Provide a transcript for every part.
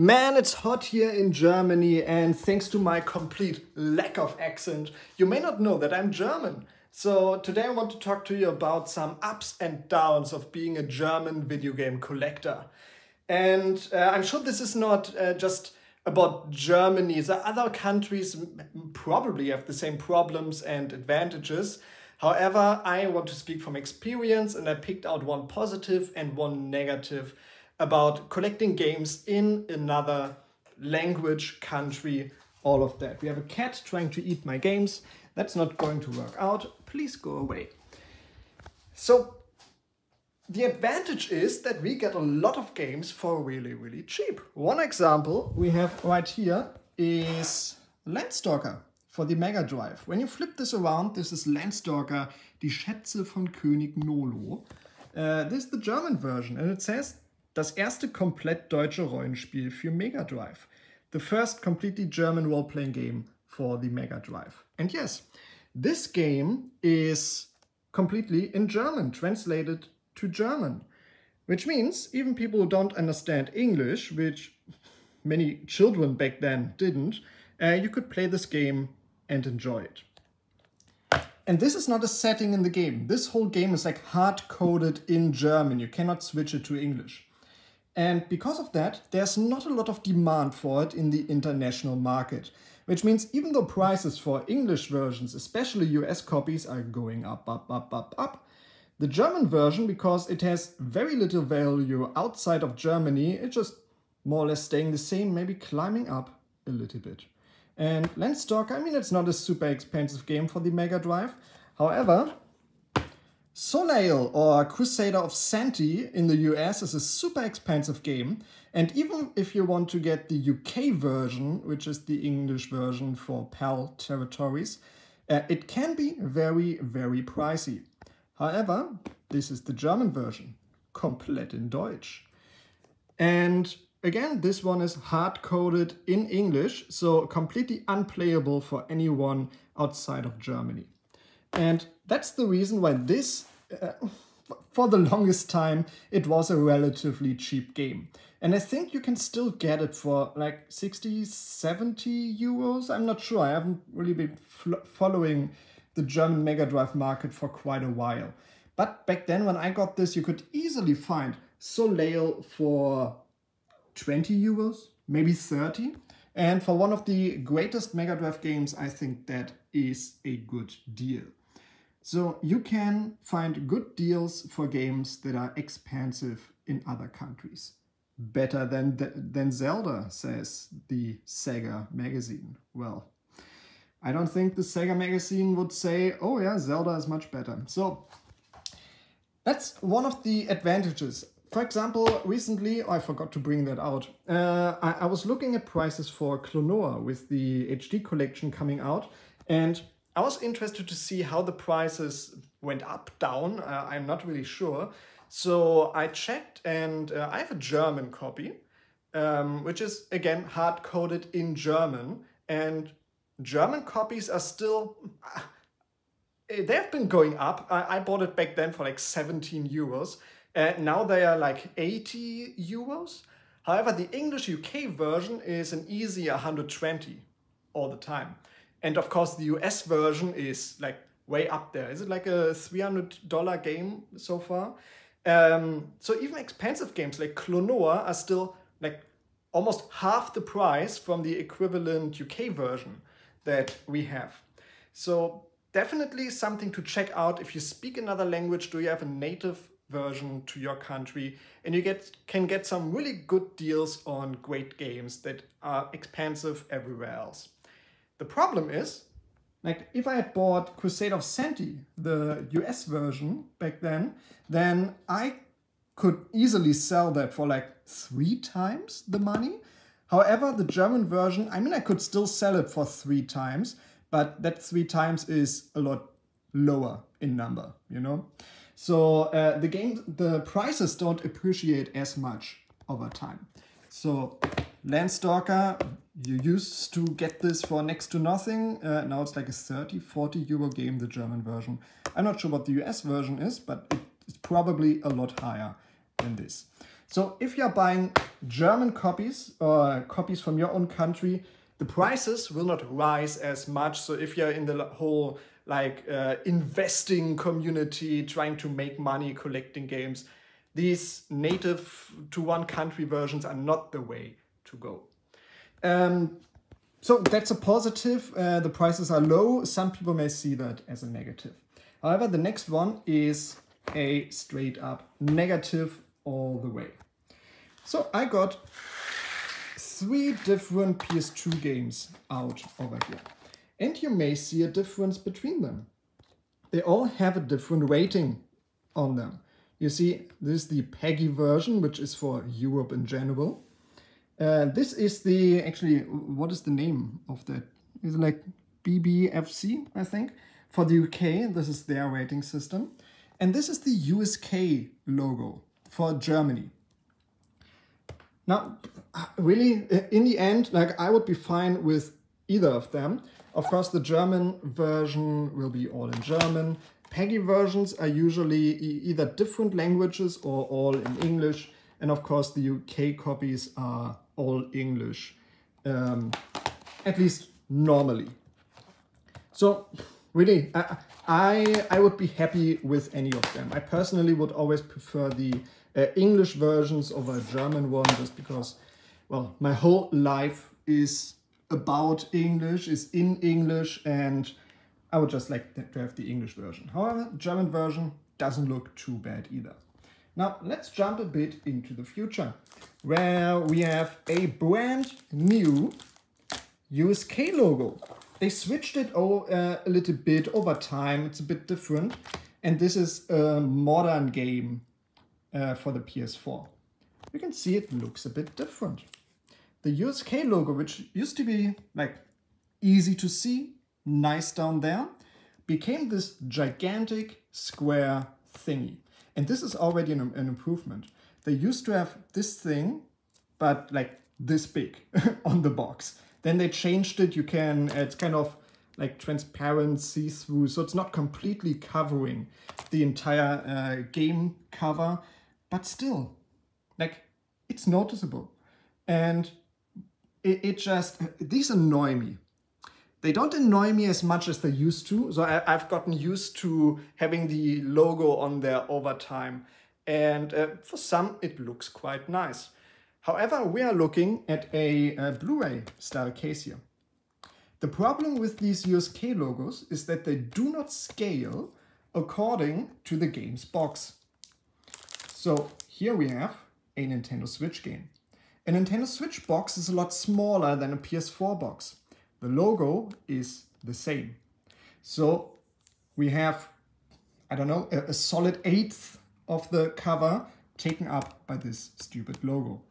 Man, it's hot here in Germany, and thanks to my complete lack of accent, you may not know that I'm German. So today I want to talk to you about some ups and downs of being a German video game collector. And I'm sure this is not just about Germany. The other countries probably have the same problems and advantages. However, I want to speak from experience, and I picked out one positive and one negative about collecting games in another language, country, all of that. We have a cat trying to eat my games. That's not going to work out. Please go away. So the advantage is that we get a lot of games for really, really cheap. One example we have right here is Landstalker for the Mega Drive. When you flip this around, this is Landstalker, Die Schätze von König Nolo. This is the German version, and it says, das erste komplett deutsche Rollenspiel für Mega Drive. The first completely German role-playing game for the Mega Drive. And yes, this game is completely in German, translated to German. Which means even people who don't understand English, which many children back then didn't, you could play this game and enjoy it. And this is not a setting in the game. This whole game is like hard-coded in German. You cannot switch it to English. And because of that, there's not a lot of demand for it in the international market. Which means even though prices for English versions, especially US copies, are going up, the German version, because it has very little value outside of Germany, it's just more or less staying the same, maybe climbing up a little bit. And Landstalker, I mean, it's not a super expensive game for the Mega Drive. However, Soleil or Crusader of Santee in the US is a super expensive game, and even if you want to get the UK version, which is the English version for PAL territories, it can be very, very pricey. However, this is the German version, komplett in Deutsch. And again, this one is hard-coded in English, so completely unplayable for anyone outside of Germany. And that's the reason why this, for the longest time, it was a relatively cheap game. And I think you can still get it for like 60, 70 euros. I'm not sure. I haven't really been following the German Mega Drive market for quite a while. But back then when I got this, you could easily find Soleil for 20 euros, maybe 30. And for one of the greatest Mega Drive games, I think that is a good deal. So you can find good deals for games that are expensive in other countries. Better than Zelda, says the Sega magazine. Well, I don't think the Sega magazine would say, oh yeah, Zelda is much better. So that's one of the advantages. For example, recently, I forgot to bring that out. I was looking at prices for Klonoa with the HD collection coming out, and I was interested to see how the prices went up, down. I'm not really sure. So I checked, and I have a German copy, which is, again, hard-coded in German. And German copies are still... they've been going up. I bought it back then for like 17 euros. Now they are like 80 euros. However, the English UK version is an easy 120 all the time. And of course, the US version is like way up there. Is it like a $300 game so far? So even expensive games like Klonoa are still like almost half the price from the equivalent UK version that we have. So definitely something to check out. If you speak another language, do you have a native version to your country, and you can get some really good deals on great games that are expensive everywhere else. The problem is, like if I had bought Crusader of Santee, the US version back then I could easily sell that for like 3 times the money. However, the German version, I mean, I could still sell it for 3 times, but that 3 times is a lot lower in number, you know? So the prices don't appreciate as much over time. So Landstalker, you used to get this for next to nothing. Now it's like a 30, 40 euro game, the German version. I'm not sure what the US version is, but it's probably a lot higher than this. So if you're buying German copies or copies from your own country, the prices will not rise as much. So if you're in the whole investing community, trying to make money collecting games, these native to one country versions are not the way to go. So that's a positive. The prices are low. Some people may see that as a negative. However, the next one is a straight up negative all the way. So I got 3 different PS2 games out over here. And you may see a difference between them. They all have a different rating on them. You see, this is the PEGI version, which is for Europe in general. This is the, actually, what is the name of that? Is it like BBFC, I think? For the UK, this is their rating system. And this is the USK logo for Germany. Now, really, in the end, like, I would be fine with either of them. Of course, the German version will be all in German. PEGI versions are usually either different languages or all in English. And of course, the UK copies are all English, at least normally. So really, I would be happy with any of them. I personally would always prefer the English versions over a German one, just because, well, my whole life is about English, is in English, and I would just like to have the English version. However, the German version doesn't look too bad either. Now, let's jump a bit into the future, where we have a brand new USK logo. They switched it a little bit over time. It's a bit different. And this is a modern game for the PS4. You can see it looks a bit different. The USK logo, which used to be like easy to see, nice down there, became this gigantic square thingy. And this is already an improvement. They used to have this thing, but like this big on the box. Then they changed it. You can, it's kind of like transparent, see-through. So it's not completely covering the entire game cover, but still, like, it's noticeable. And it just, these annoy me. They don't annoy me as much as they used to. So I've gotten used to having the logo on there over time. And for some, it looks quite nice. However, we are looking at a Blu-ray style case here. The problem with these USK logos is that they do not scale according to the game's box. So here we have a Nintendo Switch game. A Nintendo Switch box is a lot smaller than a PS4 box. The logo is the same. So we have, I don't know, a solid 1/8 of the cover taken up by this stupid logo.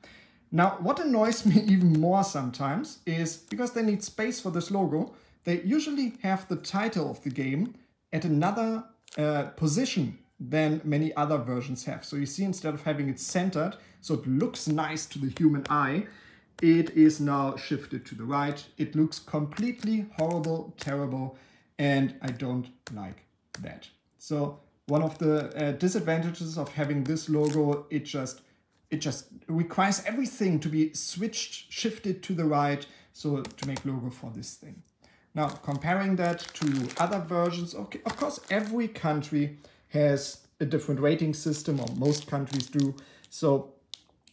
Now, what annoys me even more sometimes is, because they need space for this logo, they usually have the title of the game at another position than many other versions have. So you see, instead of having it centered, so it looks nice to the human eye, it is now shifted to the right. It looks completely horrible, terrible, and I don't like that. So one of the disadvantages of having this logo, it just requires everything to be switched, shifted to the right, so to make logo for this thing. Now, comparing that to other versions, okay, of course, every country has a different rating system, or most countries do. So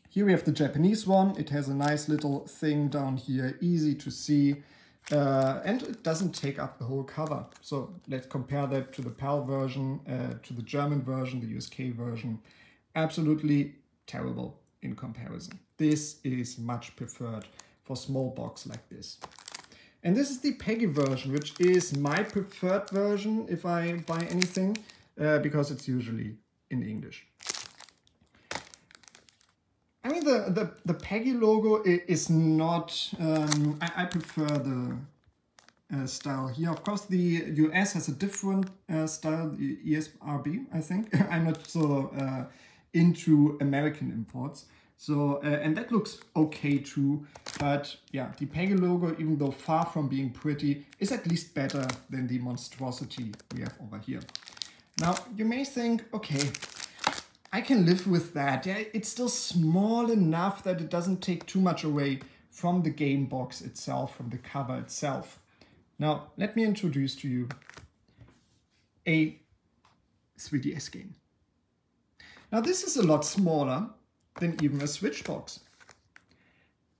here we have the Japanese one. It has a nice little thing down here, easy to see, and it doesn't take up the whole cover. So let's compare that to the PAL version, to the German version, the USK version. Absolutely terrible in comparison. This is much preferred for small box like this. And this is the PEGI version, which is my preferred version if I buy anything, because it's usually in English. I mean, the PEGI logo is not, I prefer the style here. Of course, the US has a different style, the ESRB, I think. I'm not so into American imports. So, and that looks okay too. But yeah, the PEGI logo, even though far from being pretty, is at least better than the monstrosity we have over here. Now, you may think, okay, I can live with that. Yeah, it's still small enough that it doesn't take too much away from the game box itself, from the cover itself. Now, let me introduce to you a 3DS game. Now, this is a lot smaller than even a Switch box.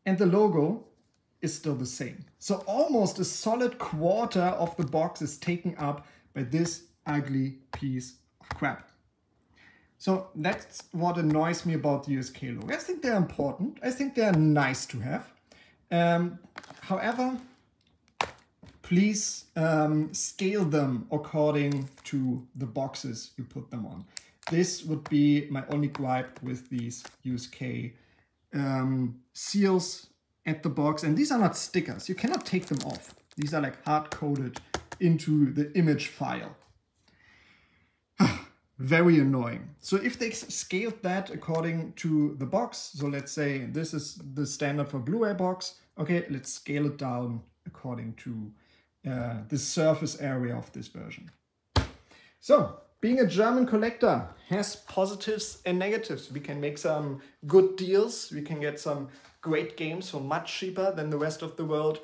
And the logo is still the same. So almost a solid quarter of the box is taken up by this ugly piece of crap. So that's what annoys me about the USK logo. I think they're important. I think they're nice to have. However, please scale them according to the boxes you put them on. This would be my only gripe with these USK seals at the box. And these are not stickers. You cannot take them off. These are like hard-coded into the image file. Very annoying. So if they scaled that according to the box, so let's say this is the standard for Blu-ray box, okay, let's scale it down according to the surface area of this version. So, being a German collector has positives and negatives. We can make some good deals, we can get some great games for much cheaper than the rest of the world,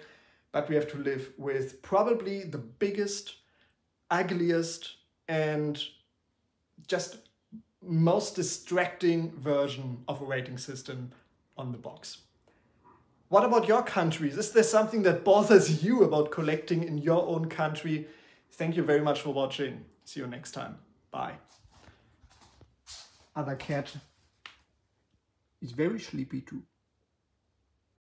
but we have to live with probably the biggest, ugliest, and just most distracting version of a rating system on the box. What about your countries? Is there something that bothers you about collecting in your own country? Thank you very much for watching. See you next time. Bye. Other cat is very sleepy too.